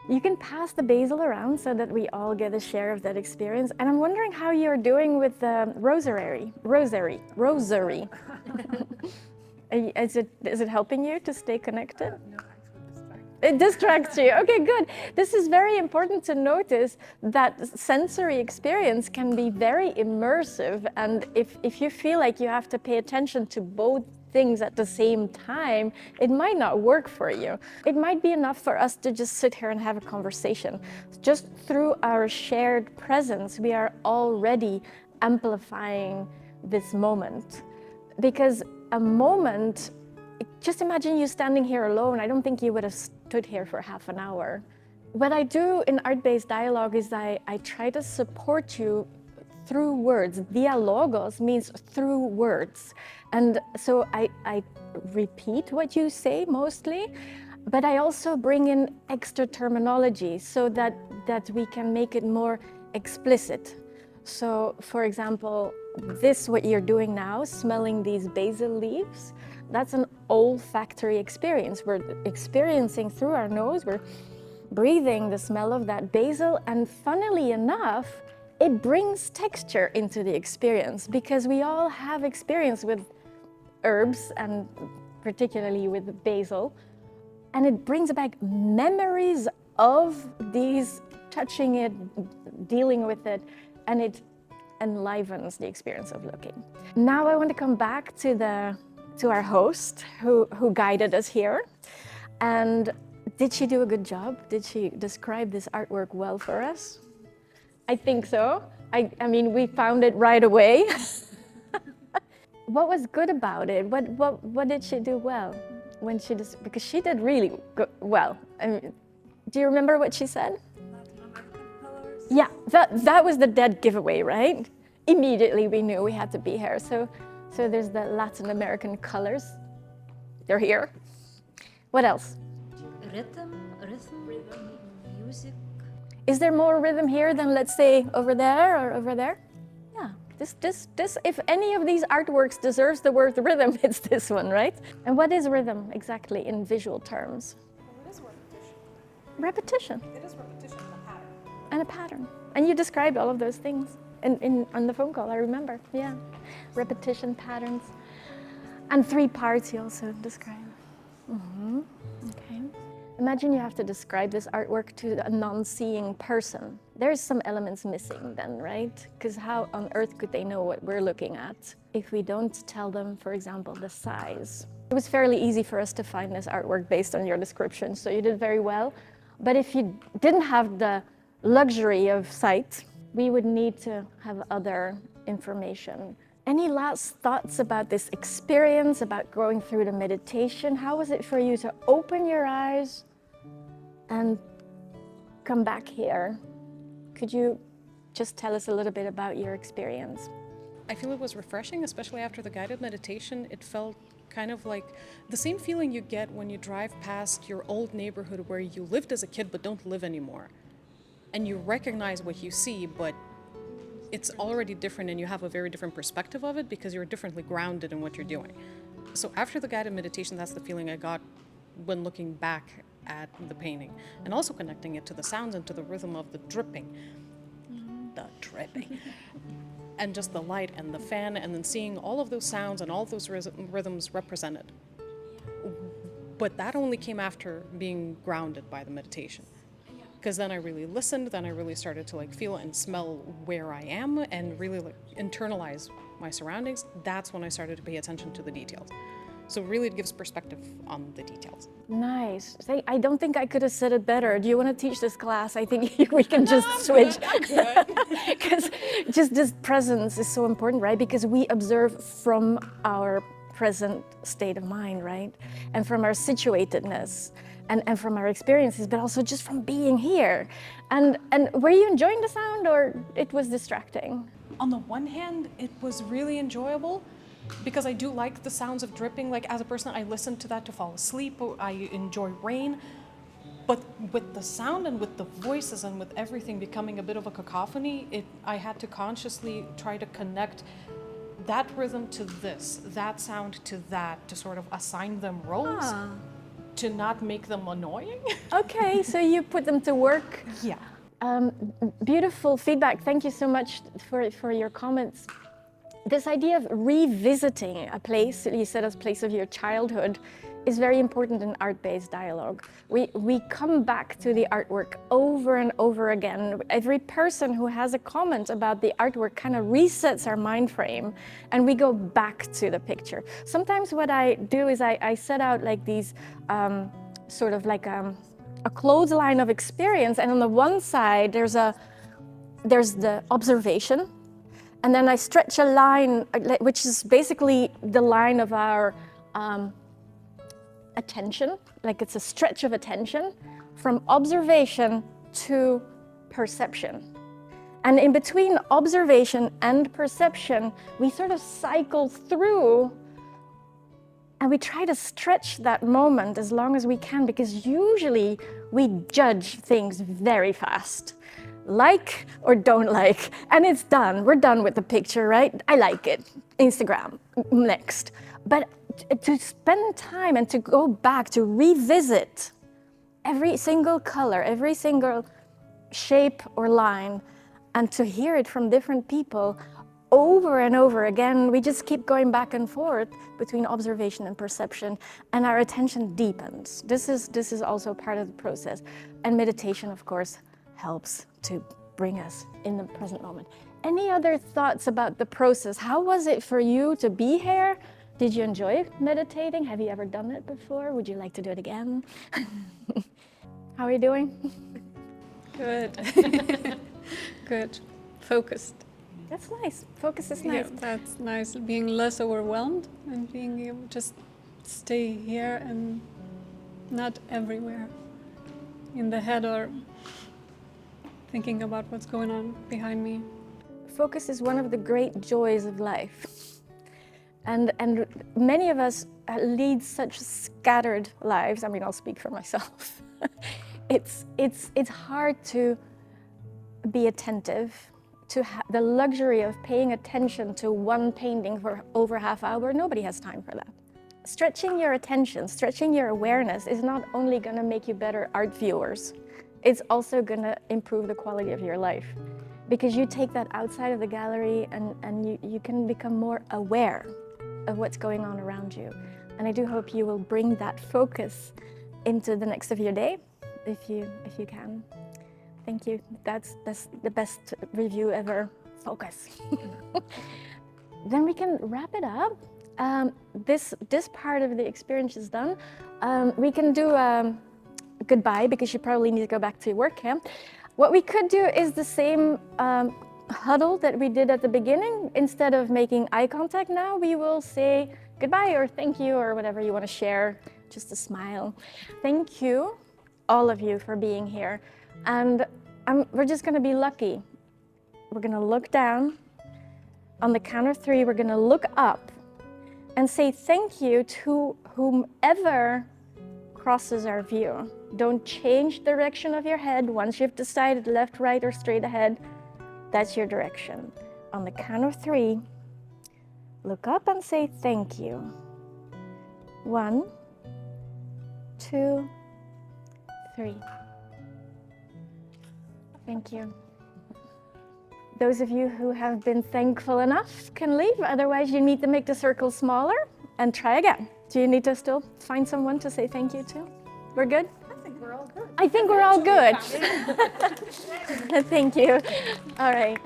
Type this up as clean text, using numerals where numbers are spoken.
You can pass the basil around so that we all get a share of that experience. And I'm wondering how you're doing with the rosary. Is it helping you to stay connected? No, actually distracts. It distracts you. Okay, good. This is very important to notice that sensory experience can be very immersive. And if you feel like you have to pay attention to both things at the same time, it might not work for you. It might be enough for us to just sit here and have a conversation. Just through our shared presence, we are already amplifying this moment. Because a moment, just imagine you standing here alone. I don't think you would have stood here for half an hour. What I do in art-based dialogue is I try to support you through words. Dialogos means through words. And so I repeat what you say mostly, but I also bring in extra terminology so that we can make it more explicit. So for example, what you're doing now, smelling these basil leaves, that's an olfactory experience. We're experiencing through our nose, we're breathing the smell of that basil, and funnily enough, it brings texture into the experience because we all have experience with herbs and particularly with basil, and it brings back memories of these, touching it, dealing with it, and it enlivens the experience of looking. Now I want to come back to our host who guided us here. And did she do a good job? Did she describe this artwork well for us? I think so. I mean, we found it right away. What was good about it? What did she do well? Because she did really well. I mean, do you remember what she said? Latin American colors. Yeah, that was the dead giveaway, right? Immediately we knew we had to be here. So there's the Latin American colors. They're here. What else? Rhythm, music. Is there more rhythm here than, let's say, over there or over there? Yeah, this, if any of these artworks deserves the word rhythm, it's this one, right? And what is rhythm exactly in visual terms? Well, it is repetition. Repetition. It is repetition and a pattern. And a pattern. And you described all of those things on the phone call, I remember. Yeah, repetition, patterns. And 3 parts you also describe. Okay. Imagine you have to describe this artwork to a non-seeing person. There's some elements missing then, right? Because how on earth could they know what we're looking at if we don't tell them, for example, the size? It was fairly easy for us to find this artwork based on your description, so you did very well. But if you didn't have the luxury of sight, we would need to have other information. Any last thoughts about this experience, about going through the meditation? How was it for you to open your eyes and come back here? Could you just tell us a little bit about your experience? I feel it was refreshing, especially after the guided meditation. It felt kind of like the same feeling you get when you drive past your old neighborhood where you lived as a kid but don't live anymore. And you recognize what you see, but it's already different and you have a very different perspective of it because you're differently grounded in what you're doing. So after the guided meditation, that's the feeling I got when looking back at the painting and also connecting it to the sounds and to the rhythm of the dripping. The dripping. And just the light and the fan and then seeing all of those sounds and all of those rhythms represented. But that only came after being grounded by the meditation. Because then I really listened, then I really started to feel and smell where I am and really internalize my surroundings. That's when I started to pay attention to the details. So really it gives perspective on the details. Nice. I don't think I could have said it better. Do you want to teach this class? I think we can just switch. Because just this presence is so important, right? Because we observe from our present state of mind, right? And from our situatedness. And from our experiences, but also just from being here. And were you enjoying the sound or it was distracting? On the one hand, it was really enjoyable because I do like the sounds of dripping. Like as a person, I listen to that to fall asleep. I enjoy rain. But with the sound and with the voices and with everything becoming a bit of a cacophony, I had to consciously try to connect that rhythm to this, that sound to that, to sort of assign them roles. to not make them annoying. Okay, so you put them to work. Yeah. Beautiful feedback. Thank you so much for your comments. This idea of revisiting a place, you said as place of your childhood, is very important in art-based dialogue. We come back to the artwork over and over again. Every person who has a comment about the artwork kind of resets our mind frame, and we go back to the picture. Sometimes what I do is I set out like these sort of like a clothesline of experience, and on the one side there's the observation, and then I stretch a line, which is basically the line of our attention, like it's a stretch of attention from observation to perception. And in between observation and perception, we sort of cycle through and we try to stretch that moment as long as we can, because usually we judge things very fast. Like or don't like, and it's done. We're done with the picture, right? I like it. Instagram, next. But to spend time and to go back, to revisit every single color, every single shape or line, and to hear it from different people over and over again, we just keep going back and forth between observation and perception, and our attention deepens. This is also part of the process. And meditation, of course, helps to bring us in the present moment. Any other thoughts about the process? How was it for you to be here? Did you enjoy meditating? Have you ever done it before? Would you like to do it again? How are you doing? Good. Good. Focused. That's nice. Focus is nice. Yeah, that's nice. Being less overwhelmed and being able to just stay here and not everywhere in the head or thinking about what's going on behind me. Focus is one of the great joys of life. And many of us lead such scattered lives. I mean, I'll speak for myself. It's hard to be attentive, to the luxury of paying attention to one painting for over half hour. Nobody has time for that. Stretching your attention, stretching your awareness is not only going to make you better art viewers, it's also going to improve the quality of your life, because you take that outside of the gallery and you can become more aware of what's going on around you. And I do hope you will bring that focus into the next of your day, if you can. Thank you. That's the best review ever. Focus. Then we can wrap it up. This part of the experience is done. We can do goodbye, because you probably need to go back to your work camp. What we could do is the same huddle that we did at the beginning. Instead of making eye contact now, we will say goodbye or thank you or whatever you want to share, just a smile. Thank you, all of you, for being here. And we're just going to be lucky. We're going to look down. On the count of 3, we're going to look up and say thank you to whomever crosses our view. Don't change the direction of your head. Once you've decided left, right, or straight ahead, that's your direction. On the count of 3, look up and say thank you. 1, 2, 3. Thank you. Those of you who have been thankful enough can leave. Otherwise, you need to make the circle smaller and try again. Do you need to still find someone to say thank you to? We're good? I think we're all good. I think we're all good. Thank you. All right.